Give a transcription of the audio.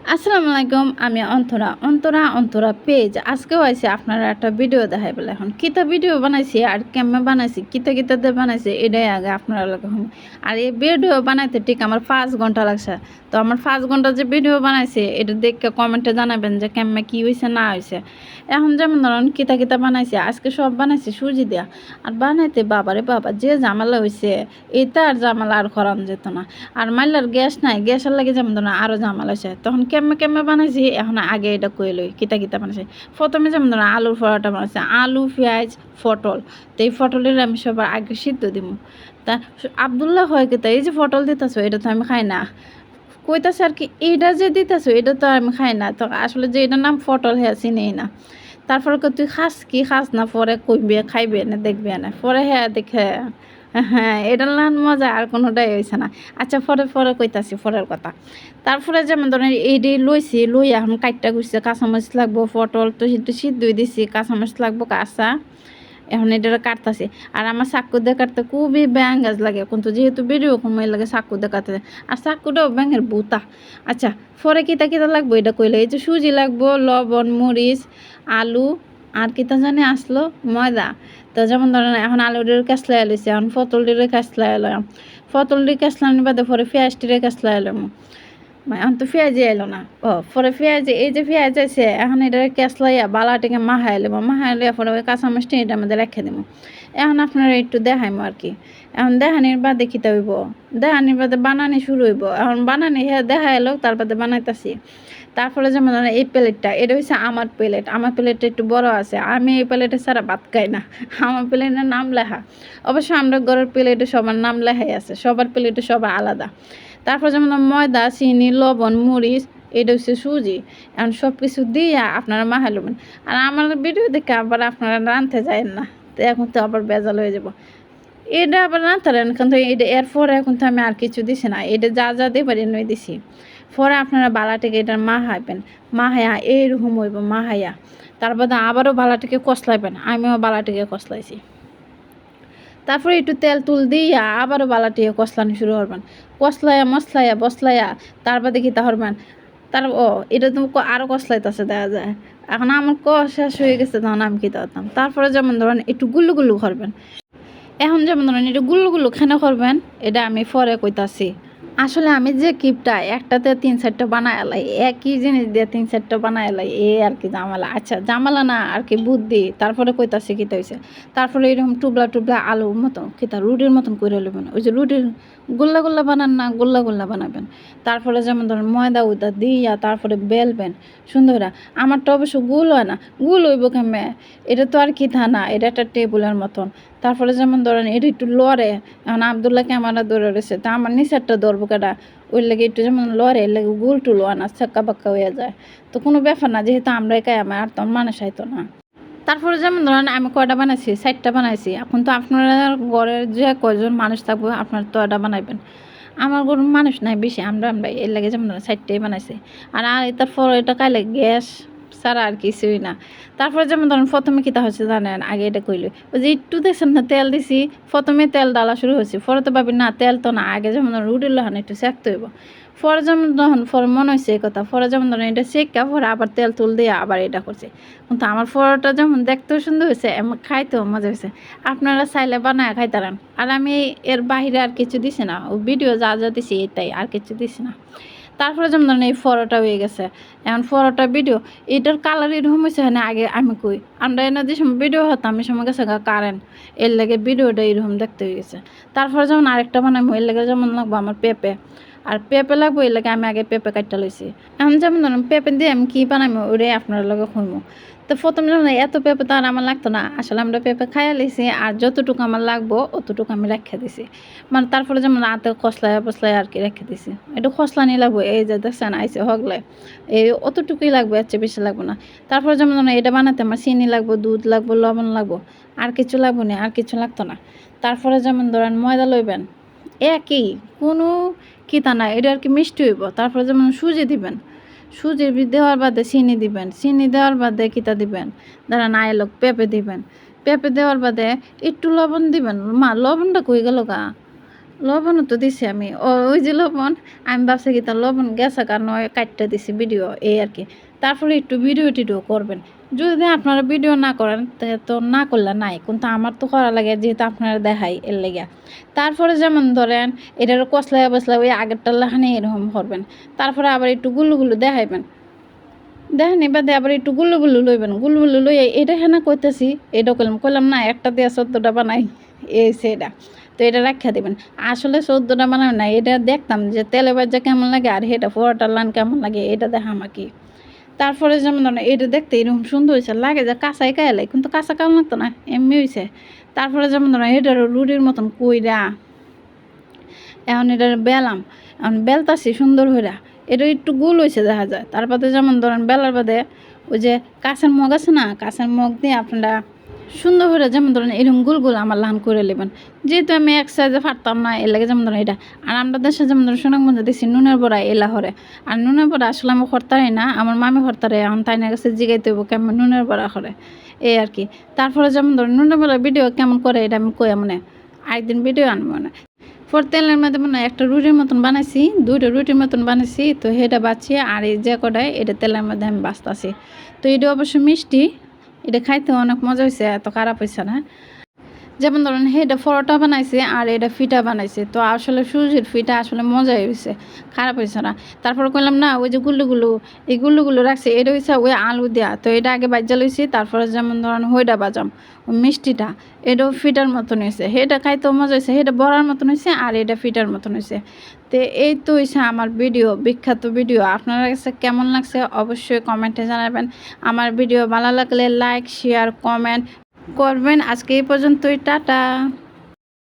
আসসালামু আলাইকুম, আমি অন্তরা অন্তরা অন্তরা পেজ। আজকেও আইসি আপনারা একটা ভিডিও দেখাই বলে। এখন কিতা ভিডিও বানাইছি আর কেমনে বানাইছি, কিতা বানাইছি, এটাই আগে আপনারা লোক। আর এই ভিডিও বানাইতে ঠিক আমার 5 ঘন্টা লাগছে। তো আমার 5 ঘন্টা যে ভিডিও বানাইছি এটা দেখে কমেন্টে জানাবেন যে কেমনে কী হয়েছে না হয়েছে। এখন যেমন ধরুন কিতা বানাইছি, আজকে সব বানাইছি সুজি দেওয়া। আর বানাইতে বাবারে বাবা যে ঝামেলা হয়েছে, এটা আর ঝামেলা আর করান যেত না। আর মাইলার গ্যাস নাই, গ্যাসের লাগে যেমন ধরুন আরও ঝামেলা হয়েছে। তখন কেমনে বানাইছি, এখন আগে এটা কই লই কিতা বানাইছি। প্রথমে যেমন ধরুন আলুর পরোটা বানাইছি, আলু পেঁয়াজ পটল। তো এই পটলের আমি সবার আগে সিদ্ধ দিব। তা আবদুল্লাহ হয় কিতা, এই যে পটল দিতেছো এটা তো আমি খাই না। কইতাছে আর কি এইটা যে দিতেছো এটা তো আমি খাই না। তো আসলে যে এটার নাম পটল হ্যাঁ চিনেই না। তারপরে তুই খাস না, পরে কইবে খাইবে না দেখবে না, পরে হ্যাঁ দেখে হ্যাঁ এটার লান মজা আর কোনোটাই হয়েছে না। আচ্ছা পরে কইতাছি পরের কথা। তারপরে যেমন ধরেন এইটি লই এখন কাটটা গুছছে, কাঁচামরিচ লাগবো, পটল তো একটু সিদ্ধই দিছি, কাঁচামরিচ লাগবো কাঁচা। এখন এটা কাটতেছি। আর আমার চাকু দিয়ে কাটতে খুবই ব্যাং গাছ লাগে, কিন্তু যেহেতু বেরিয়েও সময় লাগে চাকু দিয়ে কাটতে। আর চাকুটাও ব্যাঙের বুতা। আচ্ছা পরে কিতা লাগবো এটা কইলে, এই যে সুজি লাগবো, লবণ, মরিচ, আলু, আর কিতা জানি আসলো ময়দা। তো যেমন ধরেন এখন আলুটির কাছলাই লইছে, এখন পটলটির কাছলাই এলাম, পটলটির কাছলানোর বাদে পরে পেঁয়াজটির কাছলাই এলাম। এখন তো পেঁয়াজি এলো না। পরে পেঁয়াজি, এই যে পেঁয়াজ আছে এখন এটা কেসলাইয়া বালাটিকে মাহাই নেবো, পরে ওই কাঁচামরিচটা এটার মধ্যে রেখে দেবো। এখন আপনারা একটু দেখাইমো আর কি। এখন দেখানির বাদে খিতে হইব, দেখানির বাদে বানানি শুরু হইব। এখন বানানি হ্যাঁ দেখা এলো, তার বাদে বানাইতেছি। তারপরে যেমন এই প্লেটটা, এটা হচ্ছে আমার প্লেট। আমার প্লেটটা একটু বড় আছে, আমি এই প্লেটে ছাড়া ভাত খাই না। আমার প্লেটের নাম লেখা। অবশ্য আমরা ঘরের প্লেটে সবার নাম লেখাই আছে, সবার প্লেটে সবার আলাদা। তারপর যেমন ময়দা, চিনি, লবণ, মরিচ, এটা হচ্ছে সুজি। এখন সব কিছু দিয়ে আপনারা মাখাই লবেন। আর আমার ভিডিও দেখে আবার আপনারা রাঁধতে যায়েন না, তো এখন তো আবার বেজাল হয়ে যাব। এটা আবার রাঁধতারেন, কিন্তু এটা এরপরে এখন তো আমি আর কিছু দিছি না, এটা যা দেবারি নই দিছি। পরে আপনারা বালাটিকে এটা মাহাইবেন, মাহাইয়া এইরকম হইব মাহাইয়া। তারপরে আবারও বালাটিকে কষলাইবেন, আমিও বালাটিকে কষলাইছি। তারপরে একটু তেল দিয়া আবারও বালাটিয়ে কষলানো শুরু করবেন, কষলাইয়া বসলাইয়া। তারপর দেখি হরবেন তার এটা তো আরও কষলাইতেছে দেখা যায়। এখন আমার শেষ হয়ে গেছে, তখন আমি কী করতাম। তারপরে যেমন ধরেন একটু গুল্লু করবেন। এখন যেমন ধরেন একটু গুল্লু খেনে করবেন, এটা আমি পরে কইতাছি। আসলে আমি যে কিপটা একটাতে 3-4টা বানায় এলাই, একই জিনিস দিয়ে 3-4টা বানায় এলাই, আর কি জামালা। আচ্ছা জামালা না আর কি বুদ্ধি। তারপরে কইতাছি কিতা হয়েছে। তারপরে এরকম টুবলা আলুর মতো কিতা রুটির মতন করে নেবেন, ওই যে রুটির গোল্লা বানান না, গোল্লা বানাবেন। তারপরে যেমন ধরেন ময়দা উদা দিয়া তারপরে বেলবেন সুন্দর। আমারটা অবশ্য গুল হয় না, গুল হইব কেমে, এটা তো আর কি না, এটা একটা টেবিলের মতন। তারপরে যেমন ধরেন এটা একটু লড়ে। এখন আবদুল্লাহ ক্যামেরা ধরে রয়েছে, তা আমার নিচেরটা ধরবো কেটা, ওই লেগে একটু যেমন লড়ে, এর লেগে গুল টুল আনা ছাক্কা পাক্কা হয়ে যায়। তো কোনো ব্যাপার না, যেহেতু আমরা একাই, আমার আর তখন মানুষ আইতো না। তারপরে যেমন ধরেন আমি কয়টা বানাইছি, 4টা বানাইছি। এখন তো আপনারা ঘরের যে কয়জন মানুষ থাকবো আপনার তো এটা বানাইবেন। আমার ঘরের মানুষ নাই বেশি, আমরা এর লাগে যেমন ধরেন 4টাই বানাইছি। আর তারপর এটা কাইলে গ্যাস ছাড়া আর কিছুই না। তারপরে যেমন ধরেন প্রথমে কিতা হচ্ছে জানেন, আগে এটা কইল, ওই যে একটু দেখছেন না তেল দিছি, প্রথমে তেল ডালা শুরু হয়েছে। পরে তো ভাবি না তেল তো না, আগে যেমন ধরেন রুটির লোহান একটু সেঁকতে হইব। পরে যেমন ধরুন পরে মনে হয়েছে এই কথা, পরে যেমন ধরেন এটা সেঁকা পরে আবার তেল তুল দিয়ে আবার এটা করছে। কিন্তু আমার পরোটা যেমন দেখতেও সুন্দর হয়েছে, এমন খাইতেও মজা হয়েছে। আপনারা চাইলে বানায় খাইতারেন। আর আমি এর বাহিরে আর কিছু দিছি না, ও ভিডিও যা দিছি এটাই, আর কিছু দিছি না। তারপরে যেমন ধরেন এই পরোটা হয়ে গেছে। এখন পরোটা ভিডিও এটার কালার এরকম হয়েছে, না আগে আমি কই আমরা এনে যে সময় ভিডিও হতাম এই সময় গেছে কারেন্ট, এর লেগে ভিডিওটা এরকম দেখতে হয়ে গেছে। তারপরে যেমন আরেকটা বানাবো, এর লেগে যেমন লাগবো আমার পেঁপে, আর পেঁপে লাগবো, এর লেগে আমি আগে পেঁপে কাটটা লইছি। এখন যেমন ধরেন পেঁপে দিয়ে আমি কী বানাবো ওটাই আপনার লগে খুঁজবো। তো প্রথম যেমন এত পেঁপে তো আর আমার লাগতো না, আসলে আমরা পেঁপে খাইয়া লিছি, আর যতটুকু আমার লাগবো অতটুকু আমি রেখে দিছি। মানে তারপরে যেমন রাতে কষলায় আর কি রেখে দিছি। একটু খসলানি লাগবো, এই যে দেখছেন আইসে হগলে, এই অতটুকুই লাগবে, এর চেয়ে বেশি লাগবো না। তারপরে যেমন এটা বানাতে আমার চিনি লাগবো, দুধ লাগবো, লবণ লাগবো, আর কিছু লাগবো না, আর কিছু লাগতো না। তারপরে যেমন ধরেন ময়দা লইবেন, একই কোনো কিতা না, এটা আর কি মিষ্টি হইব। তারপরে যেমন সুজি দিবেন, সুজি দেওয়ার বাদে চিনি দিবেন, চিনি দেওয়ার বাদে কিতা দিবেন দাঁড়ান আইলক পেঁপে দিবেন, পেঁপে দেওয়ার বাদে একটু লবণ দিবেন। মা লবণটা কই গেল গা, লবণও তো দিছি আমি, ওই যে লবণ, আমি ভাবছি কি তার লবণ গেছে কারণ ওই কাটটা দিছি ভিডিও, এই আর কি। তারপরে একটু ভিডিও টিডিও করবেন। যদি আপনারা ভিডিও না করেন তো না করলে নাই, কিন্তু আমার তো করা লাগে যেহেতু আপনারা দেখাই এর লেগে। তারপরে যেমন ধরেন এটার কষলায় বসলে ওই আগেরটার লাখানে এরকম করবেন। তারপরে আবার একটু গুলো দেখাইবেন, দেখেন এবারে আবার একটু গুলো লইবেন, গুলো লই এটা হেনা কইতেছি, এটা কইলাম না একটা দিয়ে 14টা বানাই, এই সেটা। তো এটা রাখা দেবেন। আসলে 14টা বানাবে না, এটা দেখতাম যে তেলে ভাজা কেমন লাগে আর এটা পরোটার লান কেমন লাগে, এটা দেখা আমাকে। তারপরে যেমন ধরেন এটা দেখতে এরকম সুন্দর হয়েছে, লাগে যে কাঁচাই কায়লাই, কিন্তু কাঁচা কাল লাগতো না, এমনি হয়েছে। তারপরে যেমন ধরেন এটারও রুটির মতন কইরা এখন এটা বেলাম, এখন বেলতাছি সুন্দর হইরা, এটা একটু গোল হয়েছে দেখা যায়। তারপরে যেমন ধরেন বেলার বাদে ওই যে কাঁচের মগ আছে না, কাঁচের মগ দিয়ে আপনারা সুন্দর করে যেমন ধরেন এরকম গোল আমার লান করে নেবেন। যেহেতু আমি এক সাইজে পারতাম না এর লাগে যেমন ধরেন এটা। আর আমরা দেশে যেমন ধরেন সুনামগঞ্জে দেখছি নুনের বড়া এলা হরে, আর নুনের বড়া আসলে আমি হরতারি না, আমার মামি হরতারে, এখন তাই না কাছে জিগাইতে হইব কেমন নুনের বড়া করে, এই আর কি। তারপরে যেমন ধরেন নুনের বড়া ভিডিও কেমন করে এটা আমি কই মানে আরেকদিন ভিডিও আনবো না। পর তেলের মধ্যে মানে একটা রুটির মতন বানাইছি, 2টা রুটির মতন বানাইছি, তো সেটা বাচ্ছি আর এই যে কটায় এটা তেলের মধ্যে আমি বাঁচতাছি। তো এটা অবশ্য মিষ্টি, এটা খাইতে অনেক মজা হয়েছে, এত খারাপ হয়েছে না। যেমন ধরেন এটা পরোটা বানাইছে আর এটা ফিটা বানাইছে, তো আসলে সুজির ফিটা আসলে মজাই হয়েছে, খারাপ হয়েছে না। তারপর কইলাম না ওই যে এই গুল্লুগুলো রাখছে, এটা হয়েছে ওই আলু দেওয়া, তো এটা আগে বাজ্যা লইছি, তারপরে যেমন ধরেন হইটা বাজাম ওই মিষ্টিটা, এটাও ফিটার মতন হয়েছে, সেটা খাইতেও মজা হয়েছে, সেটা বড়ার মতন হয়েছে আর এটা ফিটার মতন হয়েছে। তো এই তো হয়েছে আমার ভিডিও, বিখ্যাত ভিডিও। আপনার কাছে কেমন লাগছে অবশ্যই কমেন্টে জানাবেন। আমার ভিডিও ভালো লাগলে লাইক শেয়ার কমেন্ট করবেন। আজকে এই পর্যন্তই, টাটা।